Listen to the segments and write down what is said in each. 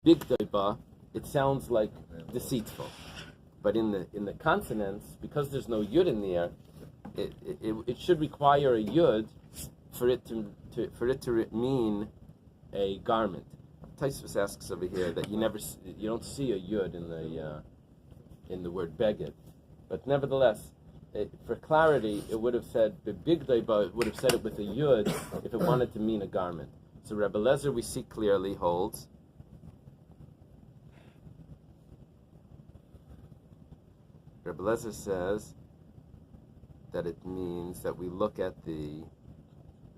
big doiba, it sounds like deceitful. But in the consonants, because there's no yud in there, it should require a yud for it to mean a garment. Taisvus asks over here that you don't see a yud in the word beged, but nevertheless, for clarity, it would have said the big doiba. It would have said it with a yud if it wanted to mean a garment. So Rabbi Lezer, we see clearly, holds Rabbi Lezer says that it means that we look at the...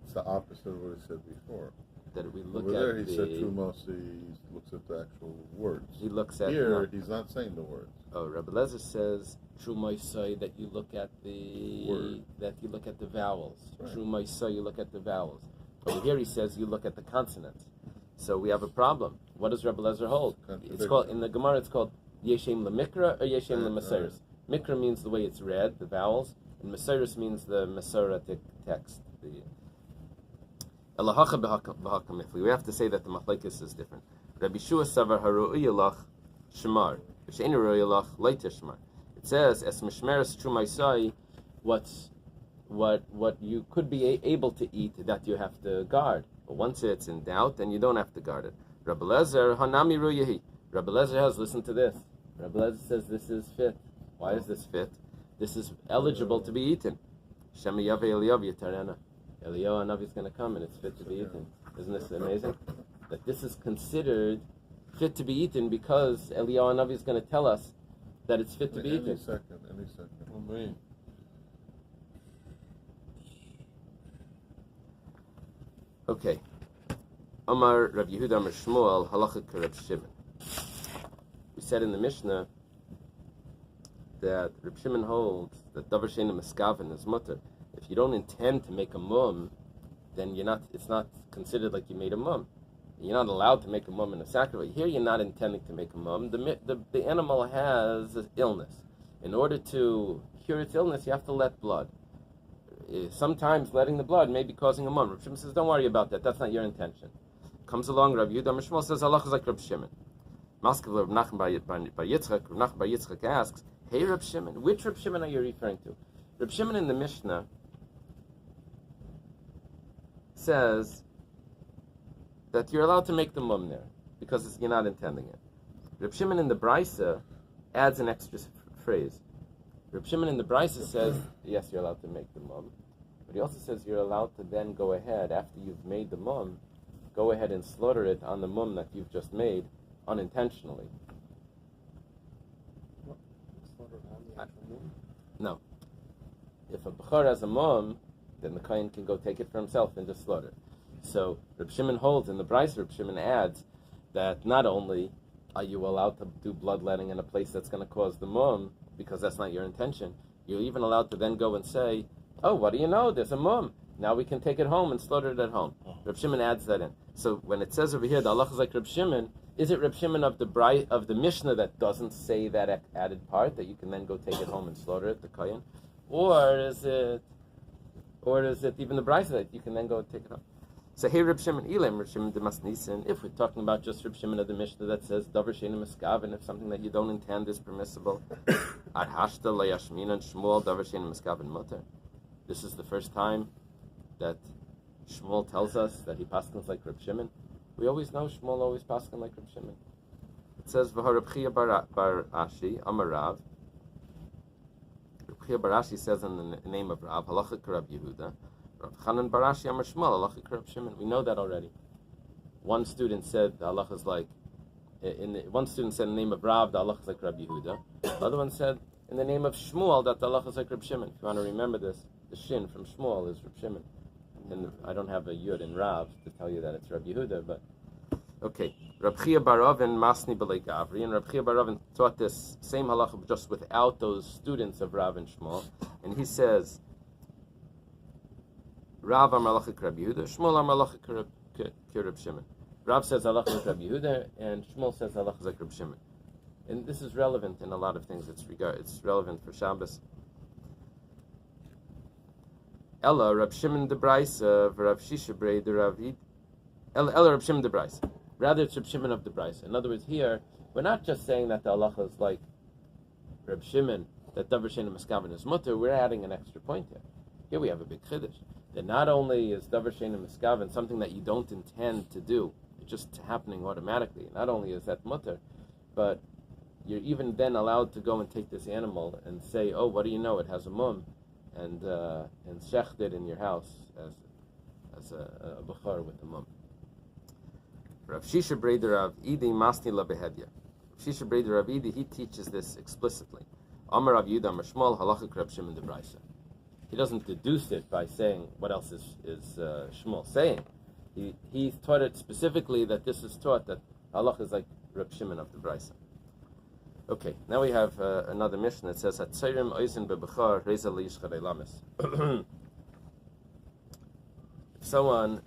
It's the opposite of what he said before. That we look over at there, he the... said Trumos, he looks at the actual words. He looks at... Here, he's not saying the words. Oh, Rabbi Lezer says, Trumoisai, that you look at the... Word. That you look at the vowels. Right. Trumoisai, you look at the vowels. Over here he says you look at the consonants. So we have a problem. What does Rabbi Lezer hold? It's called, in the Gemara, it's called Yeshem Lemikra or Yeshem Lemasiris. Mikra means the way it's read, the vowels, and Masiris means the Masoretic text. We have to say that the machlekes is different. Rabbi Shua Savar Haru'iyalach Shemar. V'shein Haru'iyalach Leiter Shemar. It says, Es Mishmeres Trumaisai, what you could be able to eat that you have to guard. But once it's in doubt, then you don't have to guard it. Rabbi Lezer Hanami Ruyahi. Rabbi Lezer has, listen to this. Rabbi Lezer says this is fit. Why is this fit? This is eligible to be eaten. Shema Yave Eliyav Yitarena. Eliyahu Hanavi is going to come and it's fit to be eaten. Isn't this amazing? That this is considered fit to be eaten because Eliyahu Hanavi is going to tell us that it's fit to be eaten. Any second. Okay. Amar Rav Yehuda Amar Shmuel Halacha Rav Shimon. We said in the Mishnah that Rav Shimon holds that Davar Sheina Meskaven is mutter. If you don't intend to make a mum, then it's not considered like you made a mum. You're not allowed to make a mum in a sacrifice. Here you're not intending to make a mum. The animal has an illness. In order to cure its illness, you have to let blood. Sometimes letting the blood may be causing a mum. Rav Shimon says, don't worry about that. That's not your intention. Comes along, Rav Yehuda Amar Shmuel says, Allah is like Rav Shimon. Maskav Rav Menachem Bar Yitzchak. Rav Menachem Bar Yitzchak asks, hey Rav Shimon, which Rav Shimon are you referring to? Rav Shimon in the Mishnah says that you're allowed to make the mum there because you're not intending it. Rav Shimon in the Brisa adds an extra phrase. Rav Shimon in the Brisa says, yes, you're allowed to make the mum, but he also says you're allowed to then go ahead, after you've made the mum, go ahead and slaughter it on the mum that you've just made unintentionally. No. If a Bechor has a mum, then the Kohen can go take it for himself and just slaughter it. So Reb Shimon holds, in the Bais, Reb Shimon adds that not only are you allowed to do bloodletting in a place that's going to cause the mum, because that's not your intention, you're even allowed to then go and say, oh, what do you know? There's a mum. Now we can take it home and slaughter it at home. Reb Shimon adds that in. So when it says over here, the Allah is like Reb Shimon, is it Reb Shimon of the Mishnah that doesn't say that added part, that you can then go take it home and slaughter it, the Kohen? Or is it even the Bais that you can then go and take it home? So hey Reb Shimon, Eily, Reb Shimon de Masnisen, if we're talking about just Reb Shimon of the Mishnah that says Davar Sheina Meskaven, if something that you don't intend is permissible, Ad Hashta LaYashmin and Shmuel Davar Sheina Meskaven Mutter. This is the first time that Shmuel tells us that he paskins like Reb Shimon. We always know Shmuel always paskin like Reb Shimon. It says V'ha Reb Chia bar Ashi Amar Rav. Reb Chia bar Ashi says in the name of Rav Halacha Rab Yehuda. Rav Chanan bar Ashi Amar Shmuel Halacha Reb Shimon. We know that already. One student said the halacha is like. One student said in the name of Rav the halacha is like Rab Yehuda. The other one said in the name of Shmuel that the halacha is like Reb Shimon. If you want to remember this, the shin from Shmuel is Reb Shimon. And I don't have a yud in Rav to tell you that it's Rab Yehuda, but okay. Rab Chia bar Ravin Masni B'lei Gavri, and Rab Chia bar Ravin taught this same halacha just without those students of Rav and Shmuel, and he says, Rav Amar Lachik Rab Yehuda, Shmuel Amar Lachik Rab Shimon. Rav says halacha is Rab Yehuda, and Shmuel says halacha is like Rab Shimon. And this is relevant in a lot of things. It's relevant for Shabbos. Ella Rab Shimon de Brais, Rav Shisha Brei de Ravid. Ella Rab Shimon de Brais. Rather, it's Reb Shimon of the Bais. In other words, here, we're not just saying that the halacha is like Reb Shimon, that davar she'eino miskaven is mutter. We're adding an extra point here. Here we have a big chiddush. That not only is davar she'eino miskaven something that you don't intend to do, it's just happening automatically. Not only is that mutter, but you're even then allowed to go and take this animal and say, oh, what do you know? It has a mum, and shecht it in your house as a bechor with a mum. Rav Shisha Breder Rav Idi Masni La Behedya. Shisha Breder Rav Idi, he teaches this explicitly. Amar Rav Yudah Amar Shmuel Halacha Reb Shimon de Braisa. He doesn't deduce it by saying what else is Shmuel saying. He taught it specifically that this is taught that halacha is like Reb Shimon of the Braisa. Okay, now we have another mission that says Hatzayrim Oisin Bebechar Reza Leishchadei Lamis. If someone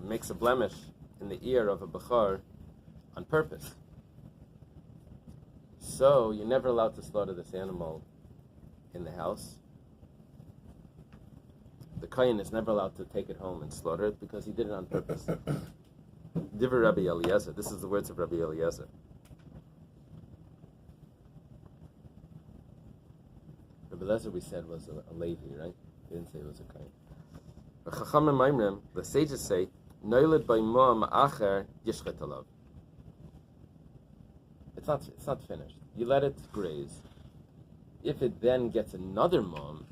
makes a blemish in the ear of a bechar on purpose, so you're never allowed to slaughter this animal in the house. The kohen is never allowed to take it home and slaughter it because he did it on purpose. Divrei Rabbi Eliezer. This is the words of Rabbi Eliezer. Rabbi Eliezer, we said, was a Levi, right? We didn't say it was a kohen. The sages say, "Noiled by mom acher yishchet alav." It's not finished. You let it graze. If it then gets another mum,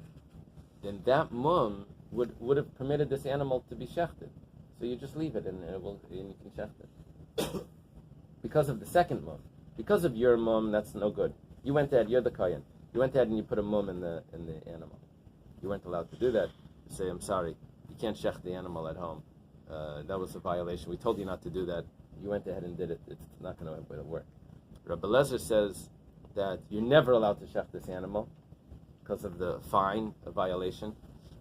then that mum would have permitted this animal to be shechted. So you just leave it and you can shecht it. Because of the second mum. Because of your mum, that's no good. You went ahead, you're the kohen. You went ahead and you put a mum in the animal. You weren't allowed to do that. You say, I'm sorry, you can't shecht the animal at home. That was a violation. We told you not to do that. You went ahead and did it. It's not going to work. Rabbi Lezer says that you're never allowed to shecht this animal because of the fine, a violation,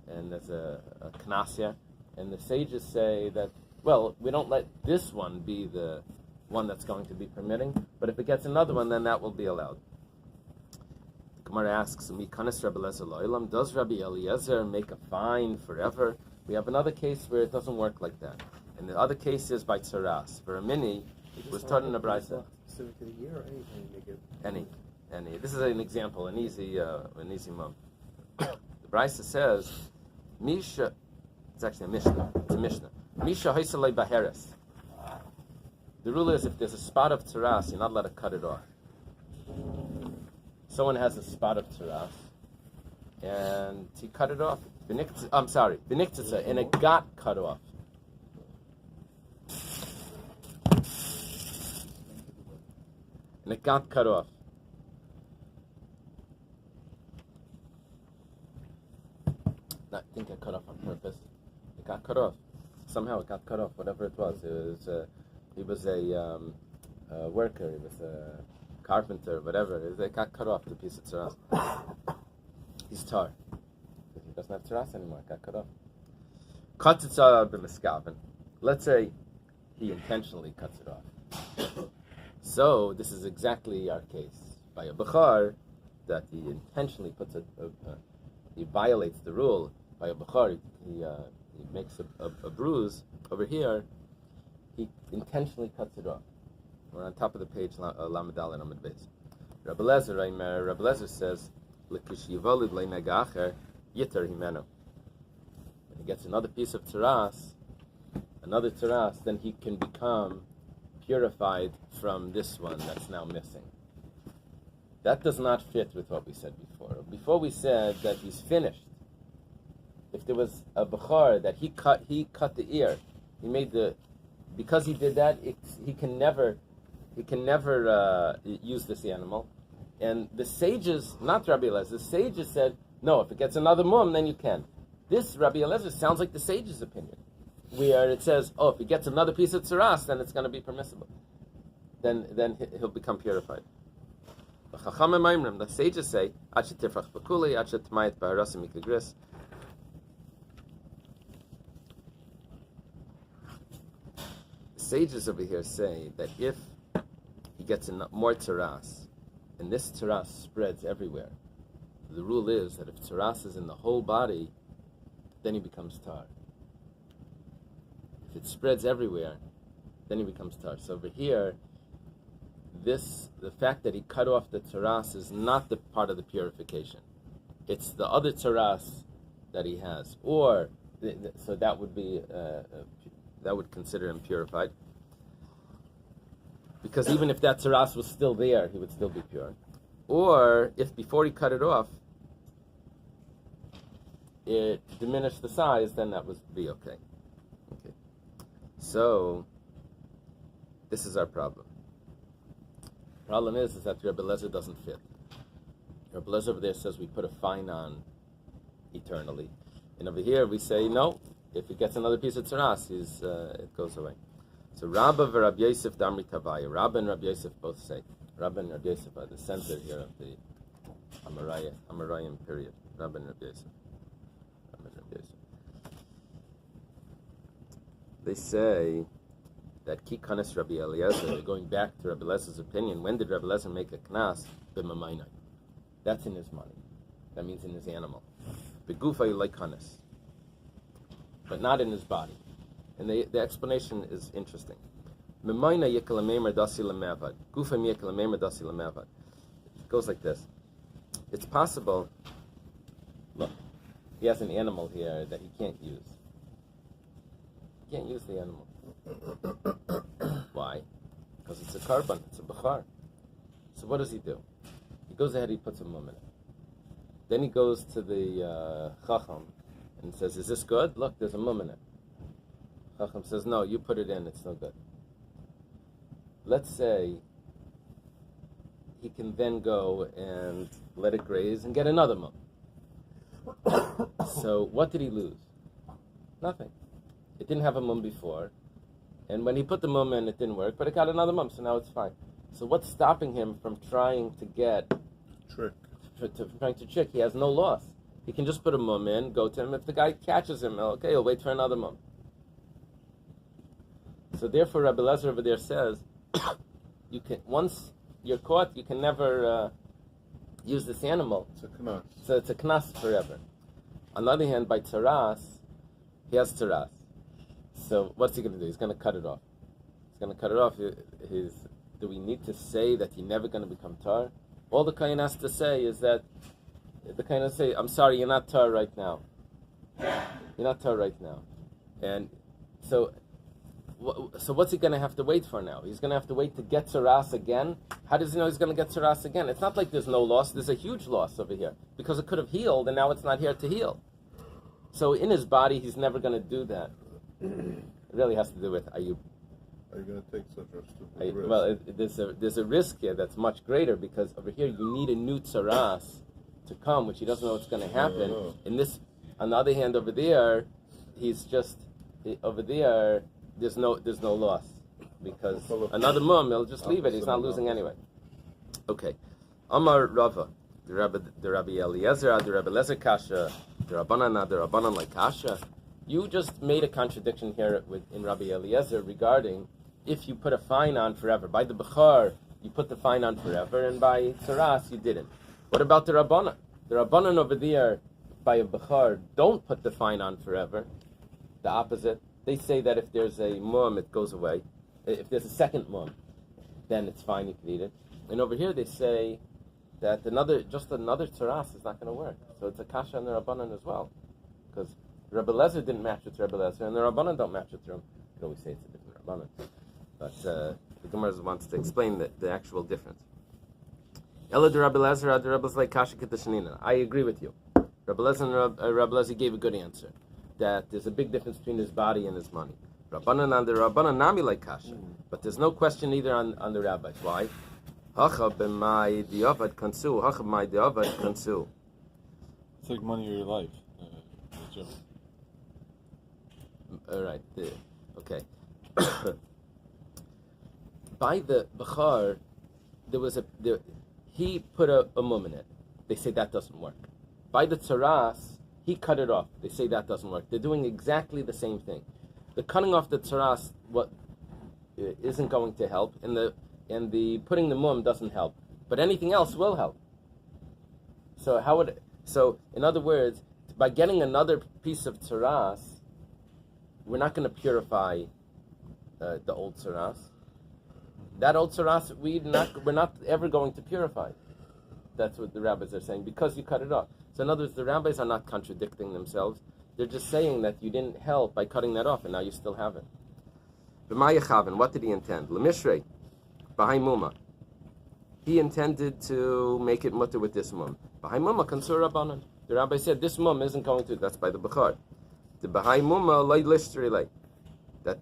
and there's a knasya. And the sages say that, well, we don't let this one be the one that's going to be permitting, but if it gets another one, then that will be allowed. The Gemara asks, does Rabbi Eliezer make a fine forever? We have another case where it doesn't work like that. And the other case is by tzaras. For a mini, it was taught in the Brisa. Specific to the year, or anything you make it? Any. This is an example, an easy mum. The Brisa says, Misha, it's actually a Mishnah. It's a Mishnah. Misha haisalei baheres. The rule is if there's a spot of tzaras, you're not allowed to cut it off. Someone has a spot of tzaras, and he cut it off. V'niktza, and it got cut off. And it got cut off. I think it cut off on purpose. It got cut off. Somehow it got cut off, whatever it was. He was a worker, he was a carpenter, whatever. It got cut off, the piece of tzaras. He's tar. He doesn't have tzaras anymore, it got cut off. Katzitza b'miskaven. Let's say he intentionally cuts it off. So this is exactly our case. By a bechar, that he intentionally puts he violates the rule. By a bechar, he makes a bruise. Over here, he intentionally cuts it off. We're on top of the page, Lamed Aleph Amud Bais. Rabbi Lezer says, "L'kishivalid le'nagacher yitar himeno." When he gets another piece of tzaras, then he can become purified from this one that's now missing. That does not fit with what we said before. Before we said that he's finished. If there was a bechar that he cut the ear, because he did that, he can never use this animal. And the sages, not Rabbi Eliezer, the sages said, no, if it gets another mum, then you can. This Rabbi Eliezer sounds like the sages' opinion, where it says, oh, if he gets another piece of tzaras, then it's going to be permissible. Then he'll become purified. The sages say, sages over here say that if he gets more tzaras, and this tzaras spreads everywhere, the rule is that if tzaras is in the whole body, then he becomes tar. If it spreads everywhere, then he becomes tar. So over here, the fact that he cut off the taras is not the part of the purification. It's the other taras that he has, or so that would be that would consider him purified. Because even if that taras was still there, he would still be pure. Or if before he cut it off, it diminished the size, then that would be okay. Okay. So this is our problem. Problem is that Rabbi Eliezer doesn't fit. Rabbi Eliezer over there says we put a fine on eternally, and over here we say no. If he gets another piece of tzaras, it goes away. So Rabbi and Rabbi Yosef Damri Tavaya. Rabbi and Rabbi Yosef both say. Rabbi and Rabbi Yosef are the center here of the Amarayim period. Rabbi and Rabbi Yosef. Rabbi and Rabbi Yosef. They say that Kikanis Rabbi Eliezer, going back to Rabbi Eliezer's opinion, when did Rabbi Eliezer make a knas? B'mamaynai. That's in his money. That means in his animal. B'gufa like kanis. But not in his body. And the explanation is interesting. It goes like this. It's possible, look, he has an animal here that he can't use. He can't use the animal. Why? Because it's a carbon, it's a bechar. So what does he do? He goes ahead, he puts a mum in it. Then he goes to the chacham and says, is this good? Look, there's a mum in it. Chacham says, no, you put it in, it's no good. Let's say he can then go and let it graze and get another mum. So what did he lose? Nothing. It didn't have a mum before. And when he put the mum in, it didn't work, but it got another mum, so now it's fine. So what's stopping him from trying to get... Trick. Trying to trick? He has no loss. He can just put a mum in, go to him. If the guy catches him, okay, he'll wait for another mum. So therefore, Rabbi Eliezer over there says, you can once you're caught, you can never use this animal. It's a knas. So it's a knas forever. On the other hand, by taras, he has taras. So what's he going to do? He's going to cut it off. He's going to cut it off. Do we need to say that he's never going to become tar? All the kohen has to say is that the kohen has to say, I'm sorry, you're not tar right now. You're not tar right now. And so what's he going to have to wait for now? He's going to have to wait to get taras again? How does he know he's going to get taras again? It's not like there's no loss. There's a huge loss over here. Because it could have healed, and now it's not here to heal. So in his body, he's never going to do that. It really has to do with, are you going to take such a stupid risk? Well, there's a risk here that's much greater, because over here you need a new tzaras to come, which he doesn't know what's going to happen. In this, on the other hand, over there, over there, there's no loss, because another mum, he'll just leave it. He's not losing anyway. Okay, Amar Rava, the Rabbi Eliezer, the Rabbi Eliezer kasha, the Rabbanan like kasha. You just made a contradiction here in Rabbi Eliezer regarding if you put a fine on forever. By the Bechar, you put the fine on forever, and by Tzaras, you didn't. What about the Rabbanan? The Rabbanan over there, by a Bechar, don't put the fine on forever. The opposite. They say that if there's a mum, it goes away. If there's a second mum, then it's fine, you can eat it. And over here they say that another Tzaras is not going to work. So it's a kasha on the Rabbanan as well. Because Rabbi Eliezer didn't match with Rabbi Eliezer, and the Rabbanan don't match with him. You can always say it's a different Rabbanan. But the Gemara wants to explain the actual difference. Ela de Rabbi Eliezer, de Rabbi like kasha kitashanina. I agree with you. Rabbi Eliezer and Rabbi Eliezer gave a good answer, that there's a big difference between his body and his money. Rabbanan and the Rabbanan nami like kasha. But there's no question either on the rabbis. Why? Hacha b'mai diavad kansu. Hacha b'mai diavad kansu. It's like money of your life. All right. Okay. By the Bechar, he put a mum in it. They say that doesn't work. By the Tzaras, he cut it off. They say that doesn't work. They're doing exactly the same thing. The cutting off the Tzaras isn't going to help, and the putting the mum doesn't help. But anything else will help. So in other words, by getting another piece of Tzaras, we're not going to purify the old tsaras. That old tsaras, we're not ever going to purify. That's what the rabbis are saying, because you cut it off. So in other words, the rabbis are not contradicting themselves. They're just saying that you didn't help by cutting that off, and now you still have it. What did he intend? L'mishrei, b'hai muma. He intended to make it mutter with this mum. B'hai muma kansur rabbanan. The rabbi said this mum isn't going to. That's by the Bechor. The b'hai muma loy lishtrei. That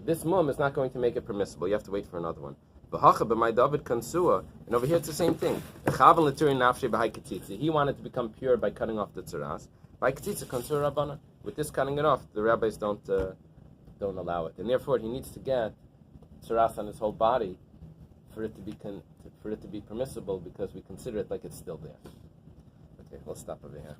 this mum is not going to make it permissible. You have to wait for another one. V'hacha b'may David kansua. And over here it's the same thing. He wanted to become pure by cutting off the tzaras. By katzitza kansur rabbanan. With this cutting it off, the rabbis don't allow it, and therefore he needs to get tzaras on his whole body for it to be permissible, because we consider it like it's still there. Okay, we'll stop over here.